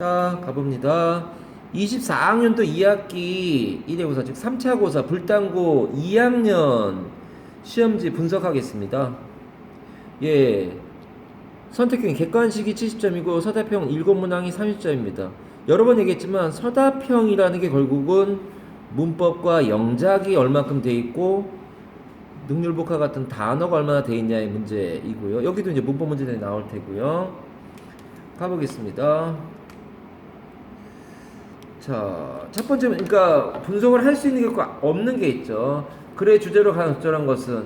자, 가봅니다. 24학년도 2학기 1회 고사, 즉 3차 고사 불당고 2학년 시험지 분석하겠습니다. 예, 선택형 객관식이 70점이고 서답형 7문항이 30점입니다. 여러 번 얘기했지만 서답형이라는 게 결국은 문법과 영작이 얼마큼 돼 있고 능률복화 같은 단어가 얼마나 돼 있냐의 문제이고요. 여기도 이제 문법 문제들이 나올 테고요. 가보겠습니다. 자, 첫 번째, 그러니까 분석을 할 수 있는 게 없는 게 있죠. 글의 주제로 가장 적절한 것은,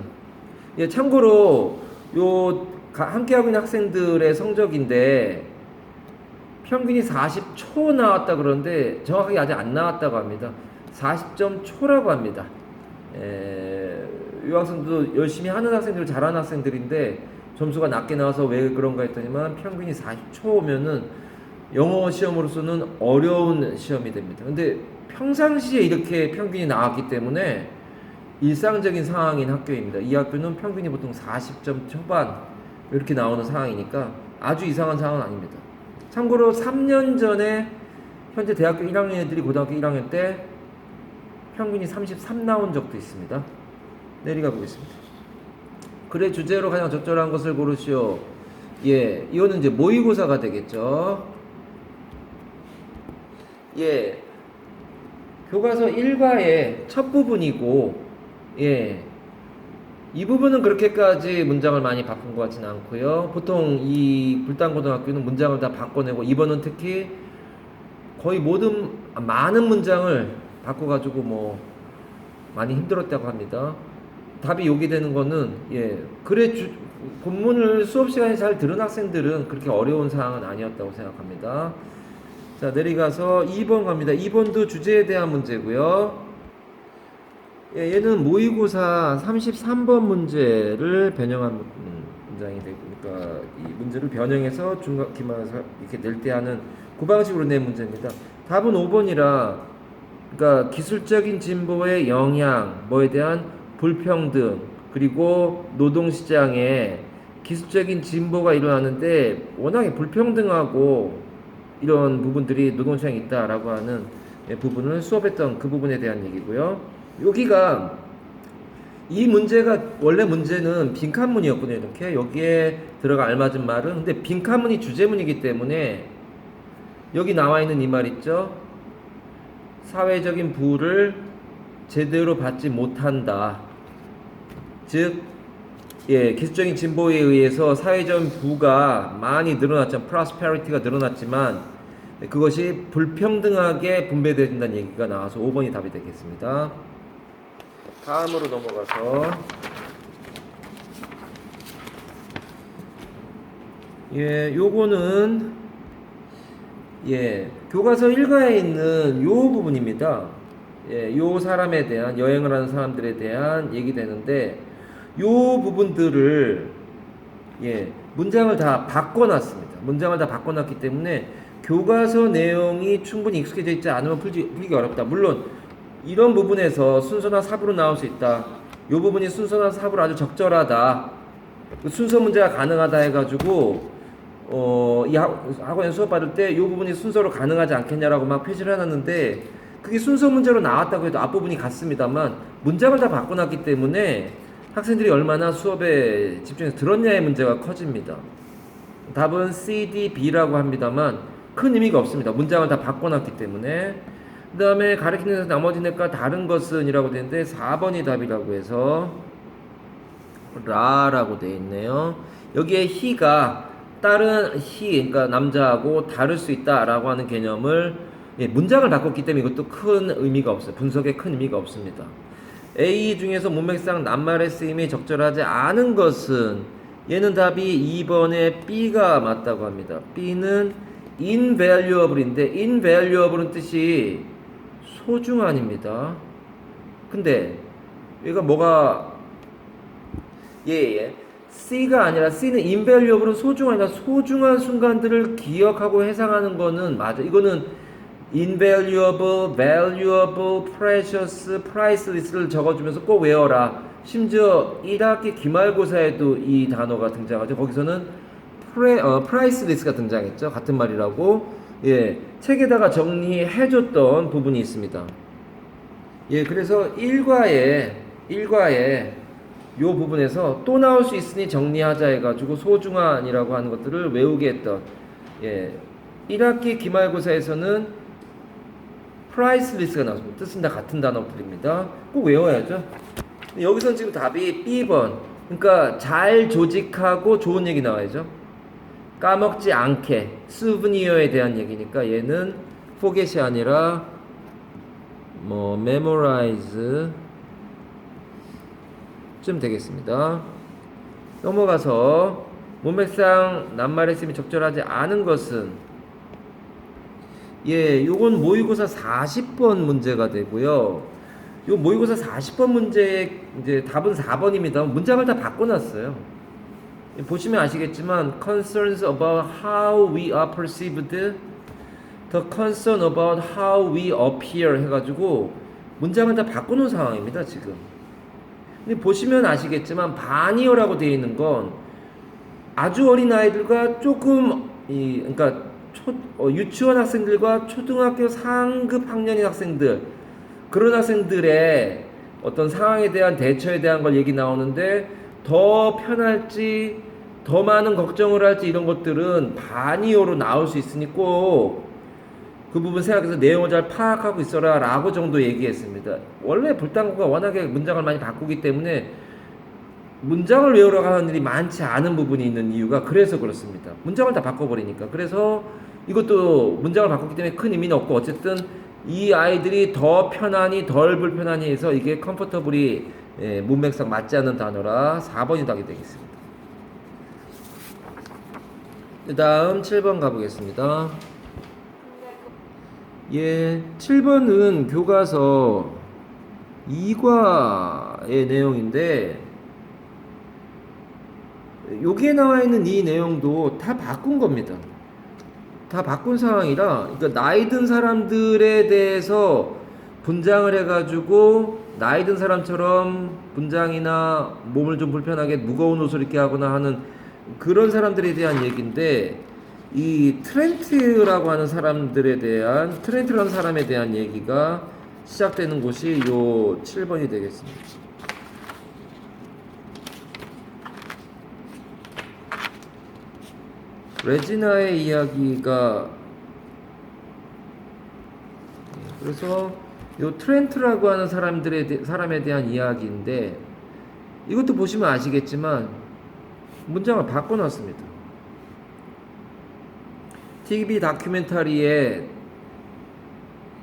예, 참고로 함께 하고 있는 학생들의 성적인데 평균이 40초 나왔다 그러는데 정확하게 아직 안 나왔다고 합니다. 40점 초라고 합니다. 이 학생도 열심히 하는 학생들, 잘하는 학생들인데 점수가 낮게 나와서 왜 그런가 했더니만 평균이 40초면은 영어 시험으로서는 어려운 시험이 됩니다. 근데 평상시에 이렇게 평균이 나왔기 때문에 일상적인 상황인 학교입니다. 이 학교는 평균이 보통 40점 초반 이렇게 나오는 상황이니까 아주 이상한 상황은 아닙니다. 참고로 3년 전에 현재 대학교 1학년 애들이 고등학교 1학년 때 평균이 33 나온 적도 있습니다. 내려가 보겠습니다. 글의 주제로 가장 적절한 것을 고르시오. 예, 이거는 이제 모의고사가 되겠죠. 예, 교과서 1과의 첫 부분이고, 예, 이 부분은 그렇게까지 문장을 많이 바꾼 것 같지는 않고요. 보통 이 불당고등학교는 문장을 다 바꿔내고, 이번은 특히 거의 많은 문장을 바꿔가지고 뭐 많이 힘들었다고 합니다. 답이 여기 되는 거는, 예, 본문을 수업 시간에 잘 들은 학생들은 그렇게 어려운 사항은 아니었다고 생각합니다. 자, 내려가서 2번 갑니다. 2번도 주제에 대한 문제고요. 예, 얘는 모의고사 33번 문제를 변형한 문장이 되고, 그러니까 이 문제를 변형해서 중간 기말에서 이렇게 낼 때 하는 그 방식으로 낸 문제입니다. 답은 5번이라, 그러니까 기술적인 진보의 영향, 뭐에 대한 불평등, 그리고 노동시장에 기술적인 진보가 일어나는데 워낙에 불평등하고 이런 부분들이 노동시장에 있다라고 하는 부분을 수업했던 그 부분에 대한 얘기고요. 여기가 이 문제가 원래 문제는 빈칸문이었거든요. 이렇게 여기에 들어가 알맞은 말은, 근데 빈칸문이 주제문이기 때문에 여기 나와 있는 이 말 있죠. 사회적인 부를 제대로 받지 못한다. 즉, 예, 기술적인 진보에 의해서 사회적인 부가 많이 늘어났지만, 프로스페리티가 늘어났지만 그것이 불평등하게 분배된다는 얘기가 나와서 5번이 답이 되겠습니다. 다음으로 넘어가서, 예, 요거는, 예, 교과서 1과에 있는 요 부분입니다. 예, 요 사람에 대한, 여행을 하는 사람들에 대한 얘기 되는데, 요 부분들을, 예, 문장을 다 바꿔놨습니다. 문장을 다 바꿔놨기 때문에 교과서 내용이 충분히 익숙해져 있지 않으면 풀기 어렵다. 물론 이런 부분에서 순서나 삽으로 나올 수 있다. 이 부분이 순서나 삽으로 아주 적절하다. 순서 문제가 가능하다 해가지고 이 학원에 수업 받을 때 이 부분이 순서로 가능하지 않겠냐라고 막 표시를 해놨는데, 그게 순서 문제로 나왔다고 해도 앞부분이 같습니다만 문장을 다 바꿔놨기 때문에 학생들이 얼마나 수업에 집중해서 들었냐의 문제가 커집니다. 답은 C, D, B라고 합니다만 큰 의미가 없습니다. 문장을 다 바꿔놨기 때문에. 그 다음에 가리키는 데서 나머지 넷과 다른 것은 이라고 되는데 4번이 답이라고 해서 라라고 되어 있네요. 여기에 he가 다른 he, 그러니까 남자하고 다를 수 있다라고 하는 개념을, 예, 문장을 바꿨기 때문에 이것도 큰 의미가 없어요. 분석에 큰 의미가 없습니다. A 중에서 문맥상 낱말의 쓰임이 적절하지 않은 것은, 얘는 답이 2번에 B가 맞다고 합니다. B는 invaluable인데 invaluable은 뜻이 소중한입니다. 근데 얘가 뭐가, 예, C가 아니라 C는 invaluable은 소중하니까 소중한 순간들을 기억하고 해상하는 거는 맞아. 이거는 invaluable, valuable, precious, priceless를 적어주면서 꼭 외워라. 심지어 1학기 기말고사에도 이 단어가 등장하죠. 거기서는 priceless가 등장했죠. 같은 말이라고. 예, 책에다가 정리해줬던 부분이 있습니다. 예, 그래서 일과에 요 부분에서 또 나올 수 있으니 정리하자 해가지고 소중한이라고 하는 것들을 외우게 했던, 예, 1학기 기말고사에서는 priceless가 나왔습니다. 뜻은 다 같은 단어들입니다. 꼭 외워야죠. 여기서는 지금 답이 B번. 그러니까 잘 조직하고 좋은 얘기 나와야죠. 까먹지 않게, 수브니어에 대한 얘기니까 얘는 forget이 아니라 memorize 쯤 되겠습니다. 넘어가서 문맥상 낱말의 셈이 적절하지 않은 것은, 예, 요건 모의고사 40번 문제가 되고요. 요 모의고사 40번 문제 이제 답은 4번입니다. 문장을 다 바꿔놨어요. 보시면 아시겠지만 concerns about how we are perceived, the concern about how we appear 해가지고 문장을 다 바꿔놓은 상황입니다. 지금. 근데 보시면 아시겠지만 반이어라고 되어 있는 건 아주 어린 아이들과 조금 그러니까 유치원 학생들과 초등학교 상급 학년인 학생들, 그런 학생들의 어떤 상황에 대한 대처에 대한 걸 얘기 나오는데, 더 편할지 더 많은 걱정을 할지 이런 것들은 반이어로 나올 수 있으니 꼭 그 부분 생각해서 내용을 잘 파악하고 있어라 라고 정도 얘기했습니다. 원래 불당구가 워낙에 문장을 많이 바꾸기 때문에 문장을 외우러 가는 일이 많지 않은 부분이 있는 이유가 그래서 그렇습니다. 문장을 다 바꿔버리니까. 그래서 이것도 문장을 바꿨기 때문에 큰 의미는 없고, 어쨌든 이 아이들이 더 편안히 덜 불편하니 해서 이게 컴포터블이 문맥상 맞지 않는 단어라 4번이 답이 되겠습니다. 그 다음 7번 가보겠습니다. 예, 7번은 교과서 2과의 내용인데, 여기에 나와 있는 이 내용도 다 바꾼 겁니다. 다 바꾼 상황이라, 그러니까 나이 든 사람들에 대해서 분장을 해가지고 나이 든 사람처럼 분장이나 몸을 좀 불편하게 무거운 옷을 입게 하거나 하는 그런 사람들에 대한 얘기인데, 이 트렌트라고 하는 사람들에 대한, 트렌트라는 사람에 대한 얘기가 시작되는 곳이 요 7번이 되겠습니다. 레지나의 이야기가, 그래서 요 트렌트라고 하는 사람에 대한 이야기인데, 이것도 보시면 아시겠지만 문장을 바꿔놨습니다. TV 다큐멘터리에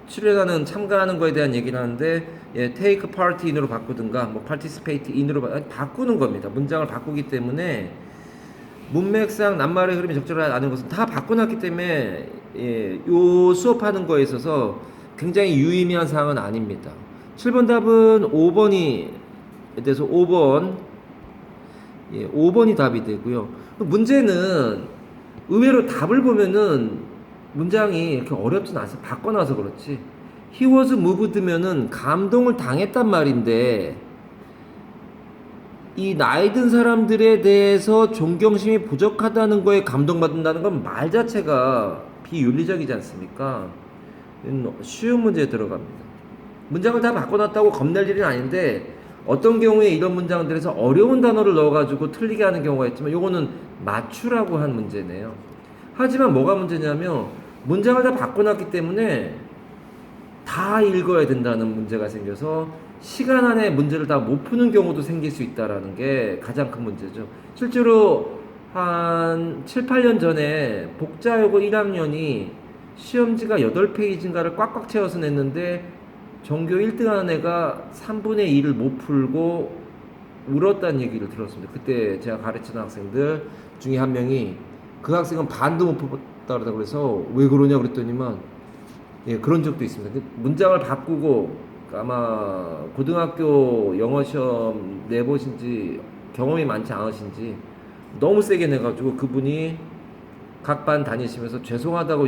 출연하는, 참가하는 거에 대한 얘기를 하는데, 예, take part in으로 바꾸든가 뭐 participate in으로 바꾸는 겁니다. 문장을 바꾸기 때문에 문맥상 낱말의 흐름이 적절하지 않은 것은 다 바꿔놨기 때문에, 예, 요 수업하는 거에 있어서 굉장히 유의미한 사항은 아닙니다. 7번 답은 5번이 돼서 5번, 예, 5번이 답이 되고요. 문제는 의외로 답을 보면은 문장이 이렇게 어렵진 않아서 바꿔놔서 그렇지, he was moved면은 감동을 당했단 말인데, 이 나이 든 사람들에 대해서 존경심이 부족하다는 거에 감동받는다는 건 말 자체가 비윤리적이지 않습니까? 쉬운 문제에 들어갑니다. 문장을 다 바꿔놨다고 겁낼 일은 아닌데, 어떤 경우에 이런 문장들에서 어려운 단어를 넣어가지고 틀리게 하는 경우가 있지만, 요거는 맞추라고 한 문제네요. 하지만 뭐가 문제냐면 문장을 다 바꿔놨기 때문에 다 읽어야 된다는 문제가 생겨서 시간 안에 문제를 다 못 푸는 경우도 생길 수 있다는 게 가장 큰 문제죠. 실제로 한 7, 8년 전에 복자여고 1학년이 시험지가 8페이지인가를 꽉꽉 채워서 냈는데 전교 1등하는 애가 3분의 2를 못 풀고 울었다는 얘기를 들었습니다. 그때 제가 가르치는 학생들 중에 한 명이, 그 학생은 반도 못 풀었다고 그래서 왜 그러냐 그랬더니만, 예, 그런 적도 있습니다. 문장을 바꾸고, 아마 고등학교 영어 시험 내보신지 경험이 많지 않으신지 너무 세게 내가지고 그분이 각 반 다니시면서 죄송하다고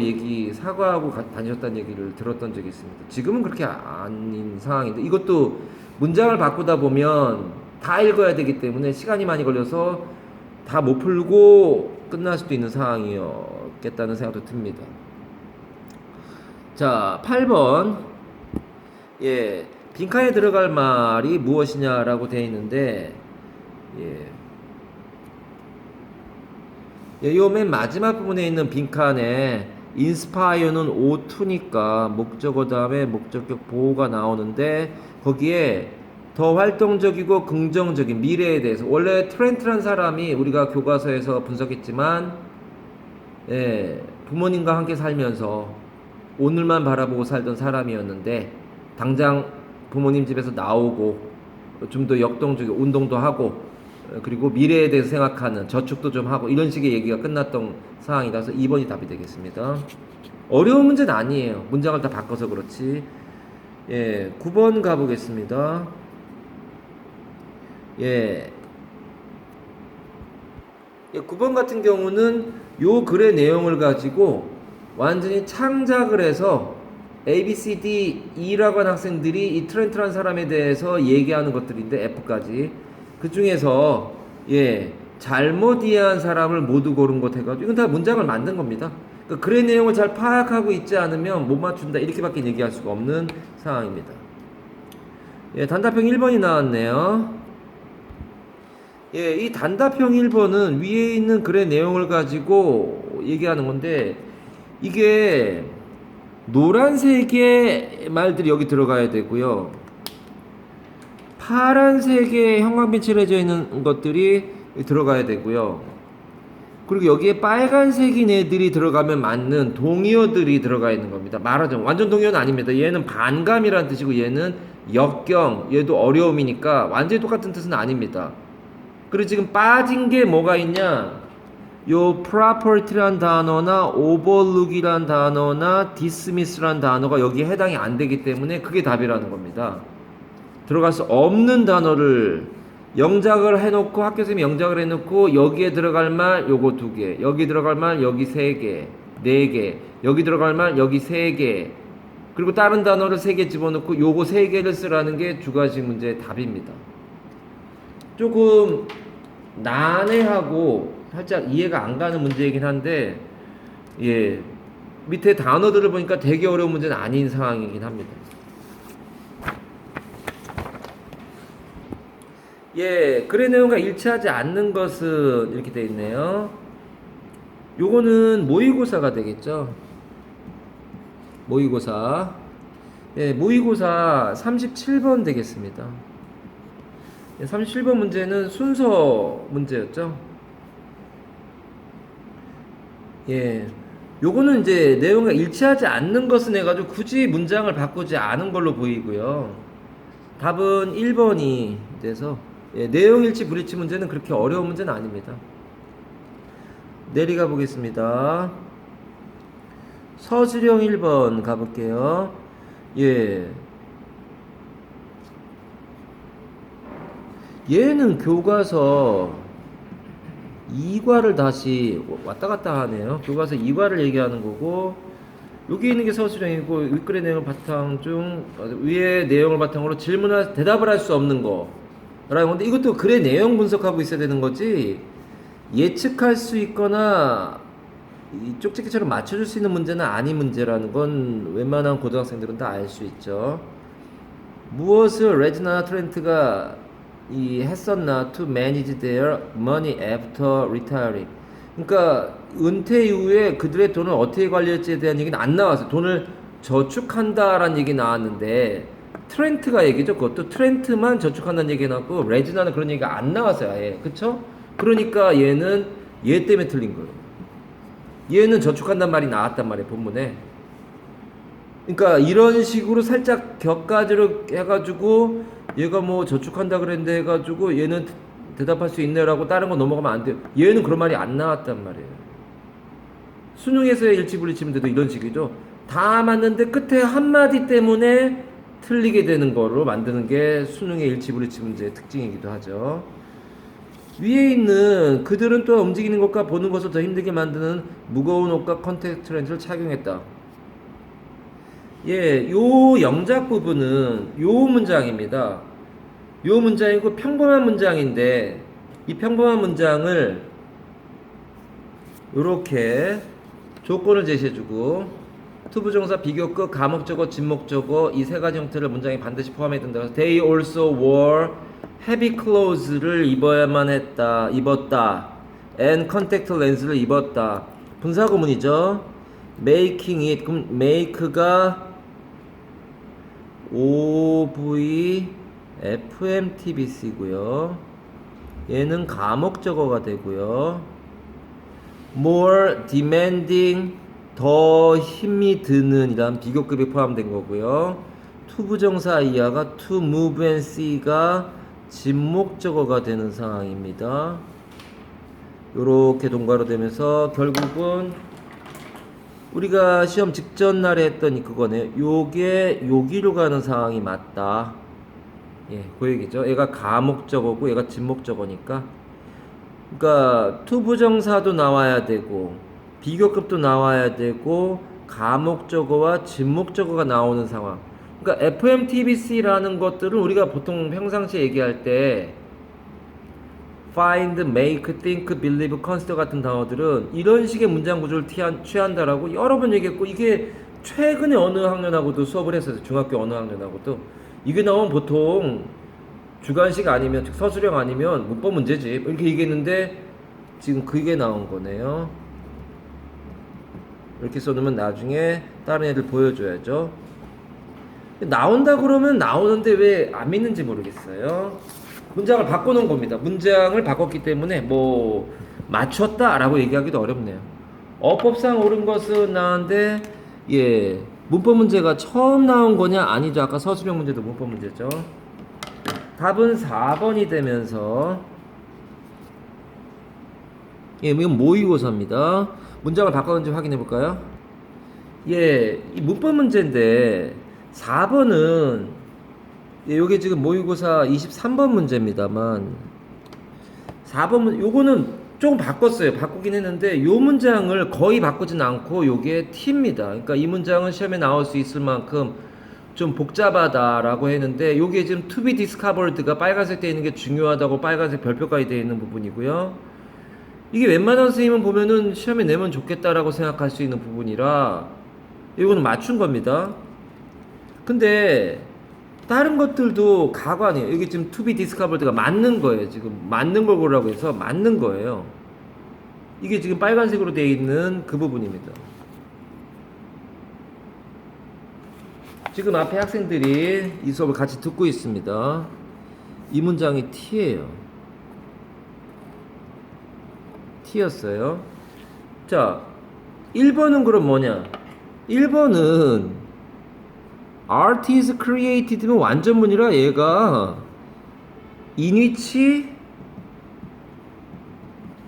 사과하고 다니셨다는 얘기를 들었던 적이 있습니다. 지금은 그렇게 아닌 상황인데, 이것도 문장을 바꾸다 보면 다 읽어야 되기 때문에 시간이 많이 걸려서 다 못 풀고 끝날 수도 있는 상황이었겠다는 생각도 듭니다. 자, 8번. 예, 빈칸에 들어갈 말이 무엇이냐라고 되어 있는데, 예. 예, 요 맨 마지막 부분에 있는 빈칸에 inspire는 O2니까 목적어 다음에 목적격 보호가 나오는데 거기에 더 활동적이고 긍정적인 미래에 대해서 원래 트렌트란 사람이 우리가 교과서에서 분석했지만 예, 부모님과 함께 살면서 오늘만 바라보고 살던 사람이었는데 당장 부모님 집에서 나오고 좀 더 역동적인 운동도 하고 그리고 미래에 대해서 생각하는 저축도 좀 하고 이런 식의 얘기가 끝났던 상황이라서 2번이 답이 되겠습니다. 어려운 문제는 아니에요. 문장을 다 바꿔서 그렇지. 예, 9번 가보겠습니다. 예. 예, 9번 같은 경우는 요 글의 내용을 가지고 완전히 창작을 해서 A, B, C, D, E라고 하는 학생들이 이 트렌트라는 사람에 대해서 얘기하는 것들인데 F까지 그 중에서 예 잘못 이해한 사람을 모두 고른 것 해가지고 이건 다 문장을 만든 겁니다. 그러니까 글의 내용을 잘 파악하고 있지 않으면 못 맞춘다 이렇게밖에 얘기할 수가 없는 상황입니다. 예, 단답형 1번이 나왔네요. 예, 이 단답형 1번은 위에 있는 글의 내용을 가지고 얘기하는 건데 이게 노란색의 말들이 여기 들어가야 되고요. 파란색의 형광빛 칠해져 있는 것들이 들어가야 되고요. 그리고 여기에 빨간색인 애들이 들어가면 맞는 동의어들이 들어가 있는 겁니다. 말하자면 완전 동의어는 아닙니다. 얘는 반감이라는 뜻이고 얘는 역경, 얘도 어려움이니까 완전히 똑같은 뜻은 아닙니다. 그리고 지금 빠진 게 뭐가 있냐? 요 property란 단어나 overlook이란 단어나 dismiss란 단어가 여기에 해당이 안 되기 때문에 그게 답이라는 겁니다. 들어갈 수 없는 단어를 영작을 해놓고 학교 선생님이 영작을 해놓고 여기에 들어갈 말 요거 2개, 여기 들어갈 말 여기 3개, 4개, 여기 들어갈 말 여기 3개, 그리고 다른 단어를 3개 집어넣고 요거 3개를 쓰라는 게 주관식 문제의 답입니다. 조금 난해하고 살짝 이해가 안 가는 문제이긴 한데 예 밑에 단어들을 보니까 되게 어려운 문제는 아닌 상황이긴 합니다. 예, 글의 내용과 일치하지 않는 것은 이렇게 되어 있네요. 요거는 모의고사가 되겠죠. 모의고사. 예, 모의고사 37번 되겠습니다. 37번 문제는 순서 문제였죠. 예. 요거는 이제 내용과 일치하지 않는 것은 해가지고 굳이 문장을 바꾸지 않은 걸로 보이고요. 답은 1번이 돼서 예, 내용 일치 불일치 문제는 그렇게 어려운 문제는 아닙니다. 내리가 보겠습니다. 서술형 1번 가볼게요. 예. 얘는 교과서 2과를 다시 왔다 갔다 하네요. 교과서 2과를 얘기하는 거고 여기 있는 게 서술형이고 윗글의 내용을 바탕 중 위의 내용을 바탕으로 질문할 대답을 할 수 없는 거라는 건데 이것도 글의 내용 분석하고 있어야 되는 거지 예측할 수 있거나 이 쪽집게처럼 맞춰줄 수 있는 문제는 아닌 문제라는 건 웬만한 고등학생들은 다 알 수 있죠. 무엇을 레지나 트렌트가 했었나 to manage their money after retiring. 그러니까 은퇴 이후에 그들의 돈을 어떻게 관리할지에 대한 얘기는 안 나왔어요. 돈을 저축한다라는 얘기 나왔는데 트렌트가 얘기죠. 그것도 트렌트만 저축한다는 얘기 나왔고 레지나는 그런 얘기가 안 나왔어요. 아예. 그쵸? 그러니까 얘는 얘 때문에 틀린 거예요. 얘는 저축한다는 말이 나왔단 말이에요. 본문에. 그러니까 이런 식으로 살짝 격가지로 해가지고 얘가 뭐 저축한다 그랬는데 해가지고 얘는 대답할 수 있네라고 다른 거 넘어가면 안 돼요. 얘는 그런 말이 안 나왔단 말이에요. 수능에서의 일치불일치문제도 이런 식이죠. 다 맞는데 끝에 한마디 때문에 틀리게 되는 거로 만드는 게 수능의 일치불일치 문제의 특징이기도 하죠. 위에 있는 그들은 또 움직이는 것과 보는 것을 더 힘들게 만드는 무거운 옷과 컨택트 렌즈를 착용했다. 예, 요 영작 부분은 요 문장입니다. 요 문장이고 평범한 문장인데 이 평범한 문장을 요렇게 조건을 제시해주고 투부정사, 비교급, 가목적어, 진목적어 이 세 가지 형태를 문장에 반드시 포함해야 된다. They also wore heavy clothes를 입어야만 했다. 입었다. And contact lens를 입었다. 분사구문이죠. making it. 그럼 make가 OV FMTBC고요. 얘는 가목적어가 되고요. more demanding 더 힘이 드는 이란 비교급이 포함된 거고요. 투부정사 이하가 to move and see가 진목적어가 되는 상황입니다. 요렇게 동가로 되면서 결국은 우리가 시험 직전 날에 했던 그거네요. 요게 여기로 가는 상황이 맞다. 예, 그 얘기죠. 얘가 가목적어고 얘가 진목적어니까. 그러니까 투부정사도 나와야 되고 비교급도 나와야 되고 가목적어와 진목적어가 나오는 상황. 그러니까 FMTBC라는 것들은 우리가 보통 평상시에 얘기할 때 find, make, think, believe, consider 같은 단어들은 이런 식의 문장 구조를 취한다라고 여러 번 얘기했고, 이게 최근에 어느 학년하고도 수업을 했어요. 중학교 어느 학년하고도. 이게 나오면 보통 주관식 아니면 즉 서술형 아니면 문법 문제지 이렇게 얘기했는데 지금 그게 나온 거네요. 이렇게 써놓으면 나중에 다른 애들 보여줘야죠. 나온다 그러면 나오는데 왜 안 믿는지 모르겠어요. 문장을 바꿔놓은 겁니다. 문장을 바꿨기 때문에 뭐 맞췄다라고 얘기하기도 어렵네요. 어법상 옳은 것은 나은데 예, 문법 문제가 처음 나온 거냐? 아니죠. 아까 서술형 문제도 문법 문제죠. 답은 4번이 되면서 예, 이건 모의고사입니다. 문장을 바꿨는지 확인해 볼까요? 예, 이 문법 문제인데 4번은 예, 요게 지금 모의고사 23번 문제입니다만 4번 문 요거는 조금 바꿨어요. 바꾸긴 했는데 요 문장을 거의 바꾸진 않고 요게 T입니다. 그러니까 이 문장은 시험에 나올 수 있을 만큼 좀 복잡하다라고 했는데 요게 지금 to be discovered가 빨간색 되어 있는 게 중요하다고 빨간색 별표까지 되어 있는 부분이고요. 이게 웬만한 선생님은 보면은 시험에 내면 좋겠다라고 생각할 수 있는 부분이라 이거는 맞춘 겁니다. 근데 다른 것들도 가관이에요. 이게 지금 to be discovered가 맞는 거예요. 지금 맞는 걸 고르라고 해서 맞는 거예요. 이게 지금 빨간색으로 되어 있는 그 부분입니다. 지금 앞에 학생들이 이 수업을 같이 듣고 있습니다. 이 문장이 T예요. T였어요. 자, 1번은 그럼 뭐냐? 1번은 Art is created면 완전문이라 얘가 in which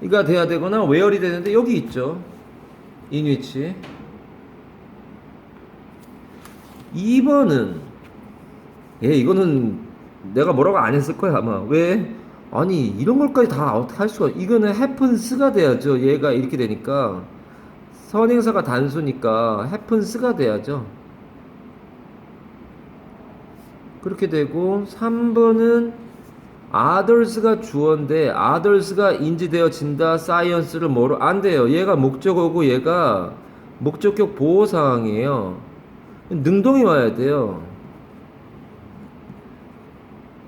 이가 돼야 되거나 where이 되는데 여기 있죠. in which. 2번은 예, 이거는 내가 뭐라고 안 했을 거야 아마. 왜? 아니 이런 걸까지 다 어떻게 할 수가. 이거는 happens가 돼야죠. 얘가 이렇게 되니까 선행사가 단수니까 happens가 돼야죠. 그렇게 되고 3번은 others가 주어인데 others가 인지되어진다. science를 뭐로 안 돼요. 얘가 목적어고 얘가 목적격 보호사항이에요. 능동이 와야 돼요.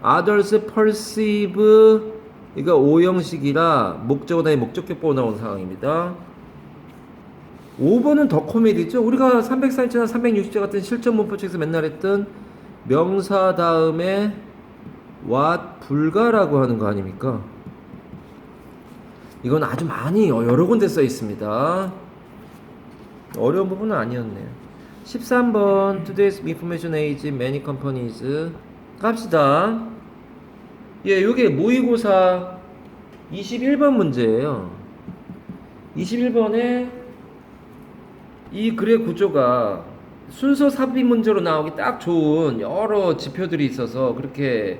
others perceive 이거 오형식이라 목적어 다음에 목적격 보호 나오는 상황입니다. 5번은 더 코미디죠. 우리가 340제나 360제 같은 실전 문법책에서 맨날 했던 명사 다음에 what 불가라고 하는 거 아닙니까? 이건 아주 많이 여러 군데 써 있습니다. 어려운 부분은 아니었네요. 13번 Today's Information Age Many Companies 갑시다. 예, 요게 모의고사 21번 문제예요. 21번에 이 글의 구조가 순서 삽입 문제로 나오기 딱 좋은 여러 지표들이 있어서 그렇게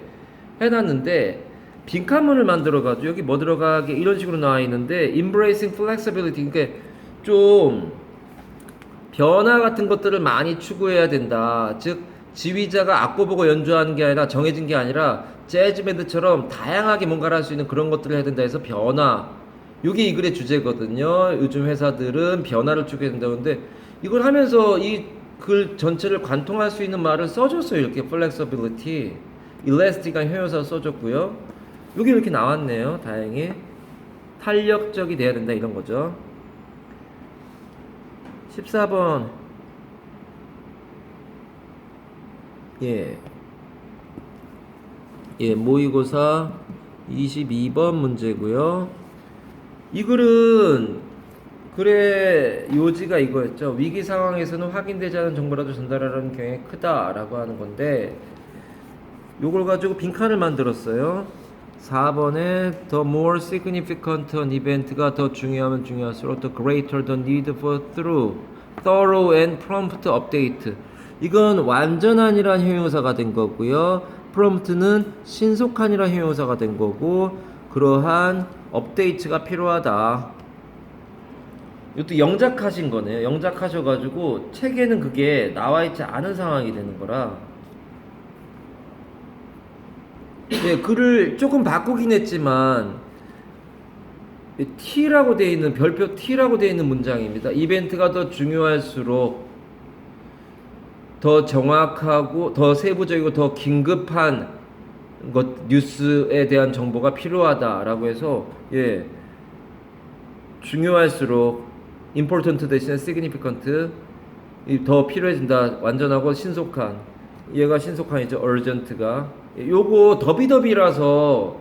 해놨는데 빈칸문을 만들어가지고 여기 뭐 들어가게 이런 식으로 나와 있는데 embracing flexibility 그러니까 좀 변화 같은 것들을 많이 추구해야 된다. 즉 지휘자가 악보 보고 연주하는 게 아니라 정해진 게 아니라 재즈 밴드처럼 다양하게 뭔가를 할 수 있는 그런 것들을 해야 된다 해서 변화. 이게 이 글의 주제거든요. 요즘 회사들은 변화를 추구해야 된다고 하는데 이걸 하면서 이 글 전체를 관통할 수 있는 말을 써줬어요. 이렇게 flexibility, elastic한 형용사 써줬고요. 여기 이렇게 나왔네요. 다행히 탄력적이 돼야 된다 이런 거죠. 14번. 모의고사 22번 문제고요. 이 글은 글의 요지가 이거였죠. 위기 상황에서는 확인되지 않은 정보라도 전달하려는 경향이 크다라고 하는 건데, 요걸 가지고 빈칸을 만들었어요. 4번에 the more significant an event가 더 중요하면 중요할수록 the greater the need for thorough and prompt update. 이건 완전한이란 형용사가 된 거고요. prompt는 신속한이란 형용사가 된 거고, 그러한 업데이트가 필요하다. 이것도 영작하신 거네요. 영작하셔가지고 책에는 그게 나와있지 않은 상황이 되는 거라. 네, 글을 조금 바꾸긴 했지만 T라고 되어 있는 별표 T라고 되어 있는 문장입니다. 이벤트가 더 중요할수록 더 정확하고 더 세부적이고 더 긴급한 것 뉴스에 대한 정보가 필요하다라고 해서 중요할수록 important 대신에 significant 더 필요해진다. 완전하고 신속한. 얘가 신속한이죠. urgent가. 요거 더비더비라서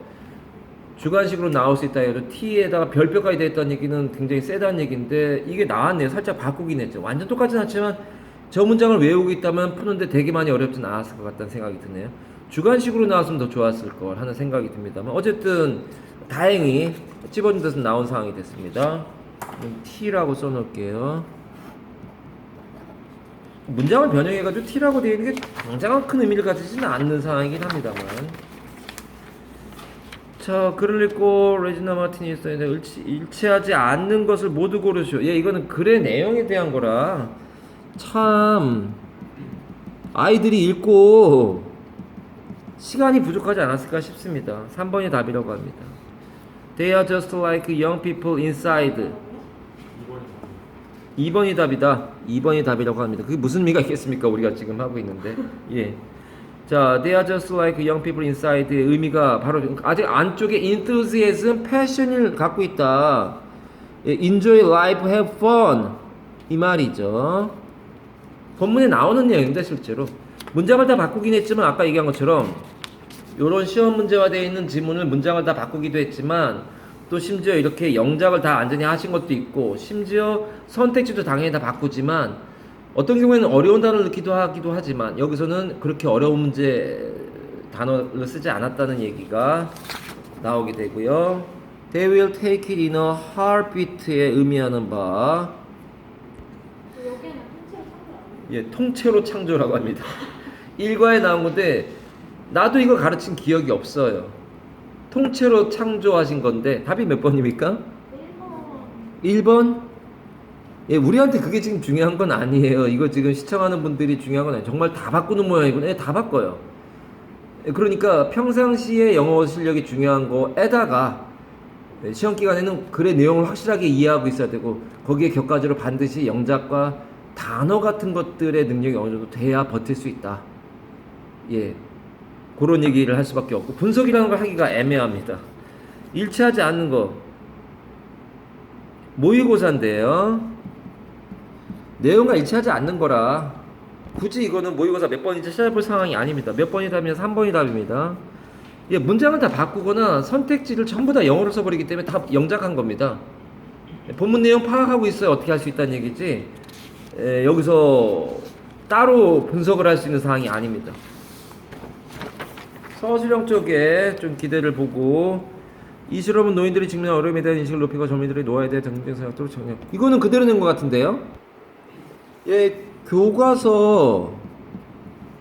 주관식으로 나올 수 있다 해도 T에다가 별표까지 됐다는 얘기는 굉장히 세다는 얘기인데 이게 나왔네요. 살짝 바꾸긴 했죠. 완전 똑같진 않지만 저 문장을 외우고 있다면 푸는데 되게 많이 어렵진 않았을 것 같다는 생각이 드네요. 주관식으로 나왔으면 더 좋았을 걸 하는 생각이 듭니다만 어쨌든 다행히 집어준 데서 나온 상황이 됐습니다. T라고 써놓을게요. 문장을 변형해가지고 T라고 되어 있는 게 당장은 큰 의미를 가지지는 않는 상황이긴 합니다만. 자, 글을 읽고 레지나 마틴이 써있는데 일치하지 않는 것을 모두 고르시오. 이거는 글의 내용에 대한 거라 참 아이들이 읽고 시간이 부족하지 않았을까 싶습니다. 3번이 답이라고 합니다. They are just like young people inside. 2번이 답이다. 2번이 답이라고 합니다. 그게 무슨 의미가 있겠습니까? 우리가 지금 하고 있는데. 자, they are just like young people inside의 의미가 바로 아직 안쪽에 enthusiasm, passion을 갖고 있다. enjoy life, have fun. 이 말이죠. 본문에 나오는 내용인데 실제로. 문장을 다 바꾸긴 했지만 아까 얘기한 것처럼 요런 시험 문제화되어 있는 지문을 문장을 다 바꾸기도 했지만 또 심지어 이렇게 영작을 다 완전히 하신 것도 있고 심지어 선택지도 당연히 다 바꾸지만 어떤 경우에는 어려운 단어를 넣기도 하기도 하지만 여기서는 그렇게 어려운 문제 단어를 쓰지 않았다는 얘기가 나오게 되고요. They will take it in a heartbeat에 의미하는 바 통째로 창조라고 합니다. 일과에 나온 건데 나도 이거 가르친 기억이 없어요. 통째로 창조하신 건데 답이 몇 번입니까? 1번? 우리한테 그게 지금 중요한 건 아니에요. 이거 지금 시청하는 분들이 중요한 건 아니에요. 정말 다 바꾸는 모양이구나. 다 바꿔요. 그러니까 평상시에 영어 실력이 중요한 거에다가 시험 기간에는 글의 내용을 확실하게 이해하고 있어야 되고 거기에 격가지로 반드시 영작과 단어 같은 것들의 능력이 어느 정도 돼야 버틸 수 있다. 그런 얘기를 할 수밖에 없고 분석이라는 걸 하기가 애매합니다. 일치하지 않는 거 모의고사인데요. 내용과 일치하지 않는 거라 굳이 이거는 모의고사 몇 번인지 찾아볼 상황이 아닙니다. 몇 번이 답이면 3번이 답입니다. 문장을 다 바꾸거나 선택지를 전부 다 영어로 써버리기 때문에 다 영작한 겁니다. 본문 내용 파악하고 있어야 어떻게 할 수 있다는 얘기지 여기서 따로 분석을 할 수 있는 상황이 아닙니다. 서술형 쪽에 좀 기대를 보고 이 실험은 노인들이 직면한 어려움에 대한 인식을 높이고 전민들의 노화에 대한 긍정 생각도를 청력. 이거는 그대로 낸 것 같은데요. 교과서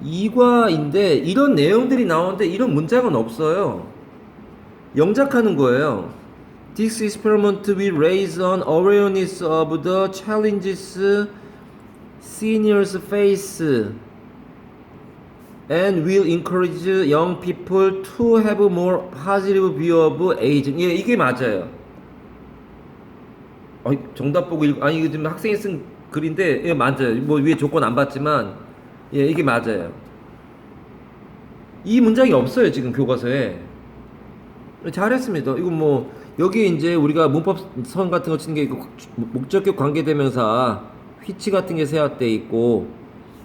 2과인데 이런 내용들이 나오는데 이런 문장은 없어요. 영작하는 거예요. This experiment will raise an awareness of the challenges seniors face and will encourage young people to have more positive view of aging. 이게 맞아요. 정답 보고 아니 이거 지금 학생이 쓴 글인데 예, 맞아요. 뭐 위에 조건 안 받지만 예, 이게 맞아요. 이 문장이 없어요, 지금 교과서에. 잘했습니다. 이거 뭐 여기 이제 우리가 문법선 같은 거 치는 게 있고 목적격 관계대명사 which 같은 게 세합돼 있고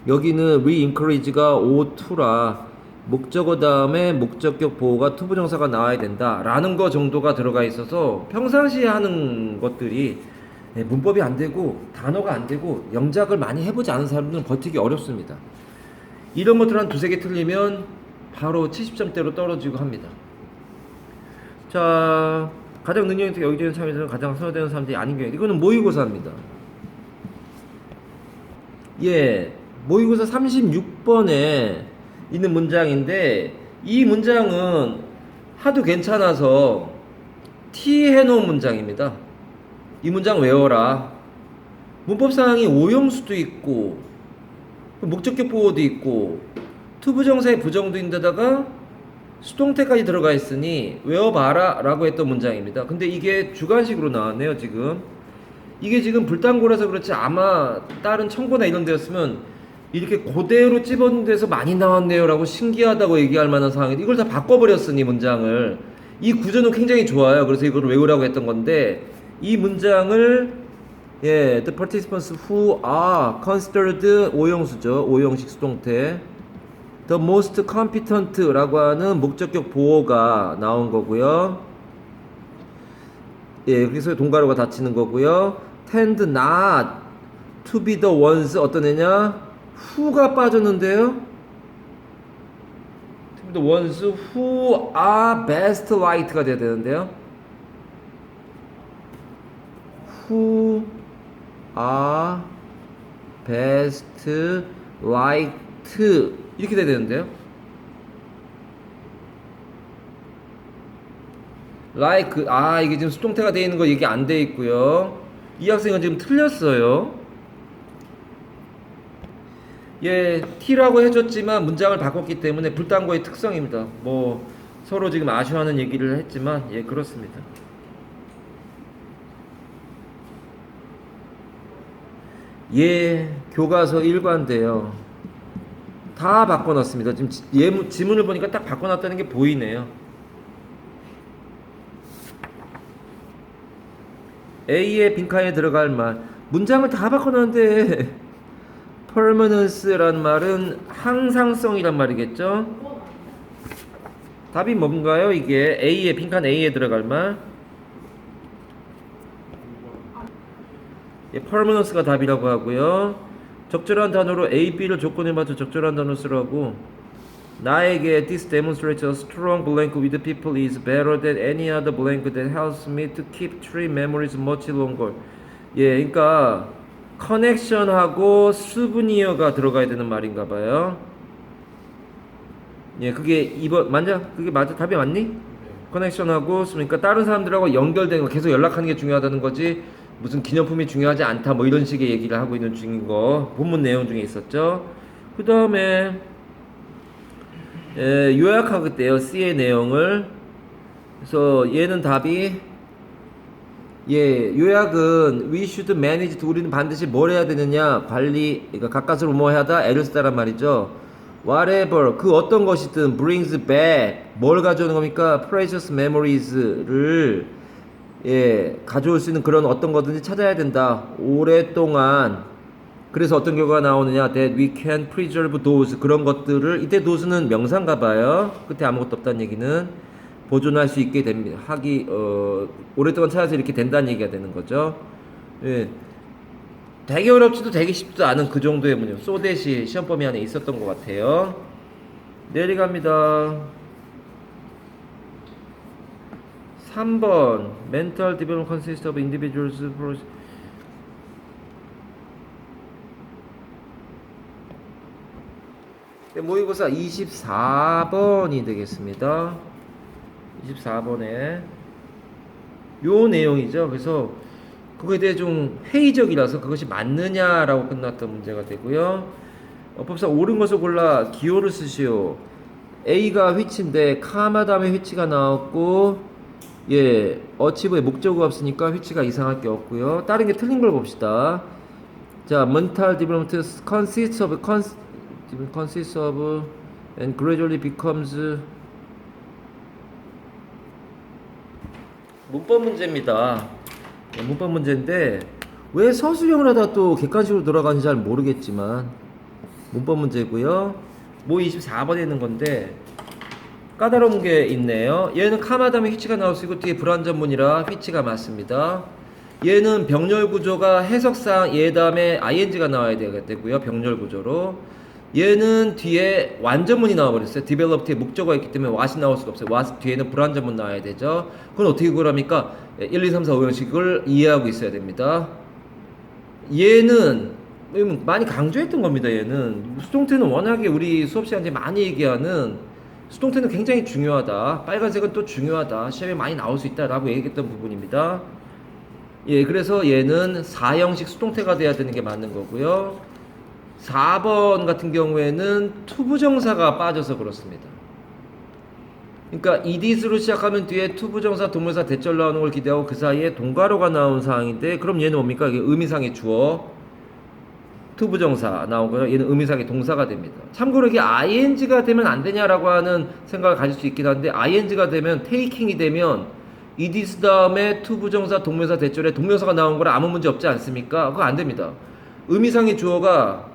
여기는 re-encourage가 O2라 목적어 다음에 목적격 보호가 투부정사가 나와야 된다라는 거 정도가 들어가 있어서 평상시에 하는 것들이 문법이 안 되고 단어가 안 되고 영작을 많이 해보지 않은 사람들은 버티기 어렵습니다. 이런 것들 한 두세 개 틀리면 바로 70점대로 떨어지고 합니다. 자, 가장 능력이 있고 여기저기 참여되는 가장 선호되는 사람들이 아닌 경우 이거는 모의고사입니다. 예, 모의고사 36번에 있는 문장인데 이 문장은 하도 괜찮아서 T 해놓은 문장입니다. 이 문장 외워라. 문법상이 오형수도 있고 목적격 보호도 있고 투부정사의 부정도 있는데다가 수동태까지 들어가 있으니 외워봐라 라고 했던 문장입니다. 근데 이게 주관식으로 나왔네요. 지금 이게 지금 불단고라서 그렇지 아마 다른 청고나 이런 데였으면 이렇게 그대로 집어넣은 데서 많이 나왔네요 라고 신기하다고 얘기할 만한 상황인데 이걸 다 바꿔버렸으니 문장을 이 구조는 굉장히 좋아요. 그래서 이걸 외우라고 했던 건데 이 문장을 예, the participants who are considered 오형수죠. 오형식 수동태 the most competent 라고 하는 목적격 보호가 나온 거고요. 예, 그래서 동가로가 닫히는 거고요. tend not to be the ones 어떤 애냐? who가 빠졌는데요. the ones who are best liked가 돼야 되는데요. who are best liked 이렇게 돼야 되는데요. like 이게 지금 수동태가 되어 있는 거 이게 안 되어 있고요. 이 학생은 지금 틀렸어요. 예, T라고 해줬지만 문장을 바꿨기 때문에 불단고의 특성입니다. 뭐 서로 지금 아쉬워하는 얘기를 했지만 예, 그렇습니다. 예, 교과서 1과인데요. 다 바꿔놨습니다. 지금 지문을 보니까 딱 바꿔놨다는 게 보이네요. A의 빈칸에 들어갈 말 문장을 다 바꿔놨는데 permanence라는 말은 항상성이란 말이겠죠. 답이 뭔가요? 이게 A의 빈칸 A에 들어갈 말 예, permanence가 답이라고 하고요. 적절한 단어로 A, B를 조건에 맞춰 적절한 단어 쓰라고. 나에게 this demonstrates a strong blank with people is better than any other blank that helps me to keep tree memories much longer. 예, 그러니까 커넥션하고 수브니어가 들어가야 되는 말인가 봐요. 예, 그게 이번 그게 맞아? 답이 맞니? 커넥션하고 그러니까 다른 사람들하고 연결된 거 계속 연락하는 게 중요하다는 거지. 무슨 기념품이 중요하지 않다 뭐 이런 식의 얘기를 하고 있는 중인 거 본문 내용 중에 있었죠. 그 다음에 요약하겠대요. C의 내용을. 그래서 얘는 답이 예, 요약은 we should manage 우리는 반드시 뭘 해야 되느냐 관리 그러니까 가까스로 뭐 하다 애를 쓰다란 말이죠. whatever 그 어떤 것이든 brings back 뭘 가져오는 겁니까? precious memories를 예, 가져올 수 있는 그런 어떤 거든지 찾아야 된다. 오랫동안. 그래서 어떤 결과가 나오느냐? That we can preserve those. 그런 것들을, 이때 those는 명사인가 봐요. 끝에 아무것도 없다는 얘기는 보존할 수 있게 됩니다. 오랫동안 찾아서 이렇게 된다는 얘기가 되는 거죠. 예. 되게 어렵지도 되게 쉽지도 않은 그 정도의 문제. 소댓이 시험 범위 안에 있었던 것 같아요. 내려갑니다. 3번 Mental development consists of individuals 모의고사 24번이 되겠습니다. 24번에 요 내용이죠. 그래서 그거에 대해 좀 회의적이라서 그것이 맞느냐라고 끝났던 문제가 되고요. 법상 옳은 것을 골라 기호를 쓰시오. A가 which인데 카마 다음에 which가 나왔고 예, 어치브의 목적어가 없으니까 which가 이상할 게 없고요. 다른 게 틀린 걸 봅시다. 자, mental development consists of and gradually becomes 문법 문제입니다. 네, 문법 문제인데 왜 서술형을 하다 또 객관식으로 돌아가는지 잘 모르겠지만 문법 문제고요. 뭐 24번에 있는 건데 까다로운 게 있네요. 얘는 카마 다음에 휘치가 나올 수 있고 뒤에 불완전문이라 휘치가 맞습니다. 얘는 병렬 구조가 해석상 얘 다음에 ing가 나와야 되고요. 병렬 구조로. 얘는 뒤에 완전문이 나와버렸어요. developed의 목적어가 있기 때문에 what이 나올 수가 없어요. what 뒤에는 불완전문 나와야 되죠. 그건 어떻게 구합니까? 1, 2, 3, 4, 5형식을 이해하고 있어야 됩니다. 얘는 많이 강조했던 겁니다. 얘는 수동태는 워낙에 우리 수업 시간에 많이 얘기하는 수동태는 굉장히 중요하다. 빨간색은 또 중요하다. 시험에 많이 나올 수 있다라고 얘기했던 부분입니다. 예, 그래서 얘는 4형식 수동태가 돼야 되는 게 맞는 거고요. 4번 같은 경우에는 투부정사가 빠져서 그렇습니다. 그러니까 edis로 시작하면 뒤에 투부정사, 동명사, 대절 나오는 걸 기대하고 그 사이에 동가로가 나온 상황인데 그럼 얘는 뭡니까? 이게 의미상의 주어 투부정사 나오고요. 얘는 의미상의 동사가 됩니다. 참고로 이게 ing가 되면 안 되냐라고 하는 생각을 가질 수 있긴 한데 ing가 되면 taking이 되면 edis 다음에 투부정사, 동명사, 대절에 동명사가 나온 거라 아무 문제 없지 않습니까? 그거 안 됩니다. 의미상의 주어가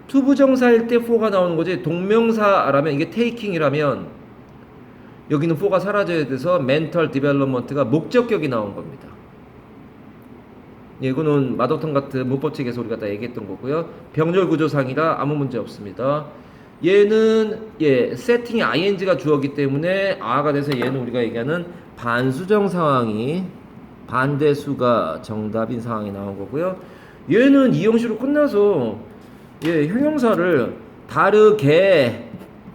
투부정사일 때 for가 나오는 거지 동명사라면 이게 taking이라면 여기는 for가 사라져야 돼서 mental development가 목적격이 나온 겁니다. 예, 이거는 마더턴 같은 문법책에서 우리가 다 얘기했던 거고요. 병렬 구조상이라 아무 문제 없습니다. 얘는 예, 세팅이 ing가 주어기 때문에 아가 돼서 얘는 우리가 얘기하는 반수정 상황이 반대수가 정답인 상황이 나온 거고요. 얘는 이 형식으로 끝나서 예, 형용사를 다르게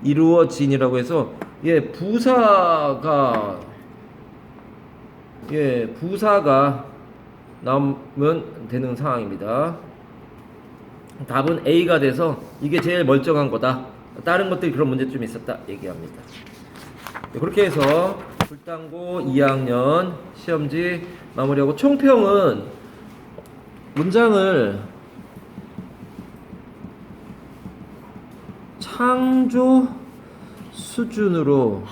이루어진이라고 해서 예, 부사가 나오면 되는 상황입니다. 답은 A가 돼서 이게 제일 멀쩡한 거다. 다른 것들이 그런 문제점이 있었다 얘기합니다. 네, 그렇게 해서 불당고 2학년 시험지 마무리하고 총평은 문장을 창조 수준으로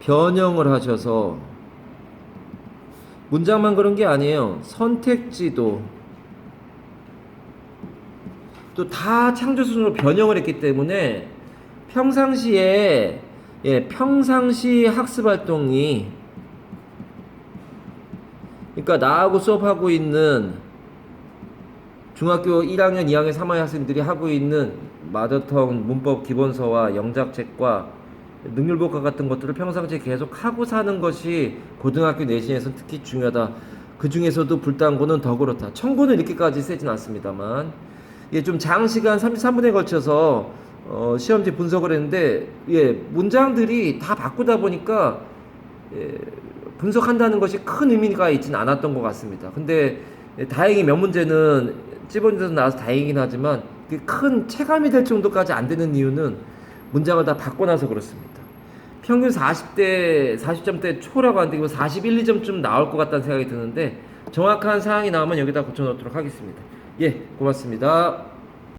변형을 하셔서 문장만 그런 게 아니에요. 선택지도 또 다 창조 수준으로 변형을 했기 때문에 평상시에 평상시 학습 활동이 그러니까 나하고 수업하고 있는 중학교 1학년, 2학년, 3학년 학생들이 하고 있는 마더텅 문법 기본서와 영작책과 능률복과 같은 것들을 평상시에 계속 하고 사는 것이 고등학교 내신에서는 특히 중요하다. 그 중에서도 불당고는 더 그렇다. 청고는 이렇게까지 세진 않습니다만 예, 좀 장시간 33분에 걸쳐서 시험지 분석을 했는데 예, 문장들이 다 바꾸다 보니까 예, 분석한다는 것이 큰 의미가 있지는 않았던 것 같습니다. 근데 예, 다행히 몇 문제는 찝어져서 나와서 다행이긴 하지만 큰 체감이 될 정도까지 안 되는 이유는 문장을 다 바꿔놔서 그렇습니다. 평균 40점대 초라고 하는데 이거 41, 2점쯤 나올 것 같다는 생각이 드는데 정확한 사항이 나오면 여기다 고쳐놓도록 하겠습니다. 예, 고맙습니다.